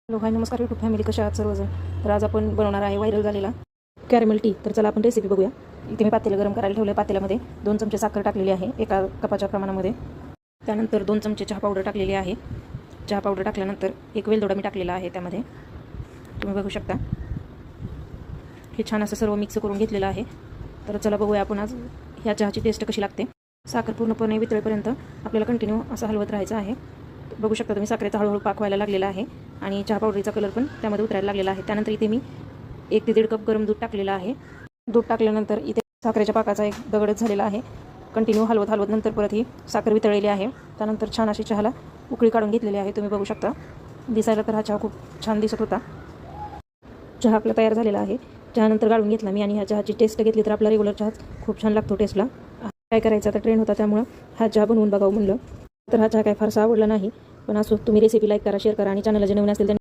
Hello hi नमस्कार YouTube family, कशा आहात सर्वजण. तर आज आपण बनवणार आहे व्हायरल झालेला कॅरेमल टी. तर चला आपण रेसिपी बघूया. इथे मी पातेलं गरम करायला ठेवलं. पातेल्यामध्ये 2 चमचे साखर टाकलेली आहे एका कपाच्या प्रमाणामध्ये. त्यानंतर 2 चमचे चहा पावडर टाकलेली आहे. चहा पावडर टाकल्यानंतर एक वेलदोडा मी टाकलेला आहे त्यामध्ये, तुम्ही बघू शकता. हे छान असं सर्व मिक्स करून घेतलेलं आहे. तर चला बघूया आपण आज ह्या चहाची टेस्ट कशी लागते. साखर पूर्णपणे वितळेपर्यंत आपल्याला कंटिन्यू असं हलवत राहायचं आहे. बघू शकता तुम्ही, साखरेचा हळूहळू पाक व्हायला लागलेला आहे आणि चहा पावडरीचा कलर पण त्यामध्ये उतरायला लागलेला आहे. त्यानंतर इथे मी 1 ते 1.5 कप गरम दूध टाकलेलं आहे. दूध टाकल्यानंतर इथे साखरेच्या पाकाचा एक दगडच झालेला आहे. कंटिन्यू हलवत नंतर परत ही साखर वितळलेली आहे. त्यानंतर छान अशी चहाला उकळी काढून घेतलेली आहे. तुम्ही बघू शकता. दिसायला तर हा चहा खूप छान दिसत होता. चहा आपला तयार झालेला आहे. चहानंतर गाळून घेतला मी आणि ह्या चहाची टेस्ट घेतली तर आपला रेग्युलर चहा खूप छान लागतो टेस्टला. काय करायचं आता, ट्रेंड होता त्यामुळं हा चहा बनवून बघावं म्हणलं. तर हा चहा काय फारसा आवडला नाही, पण असो तुम्ही रेसिपी लाईक करा, शेअर करा आणि चॅनलला जे नवीन असतील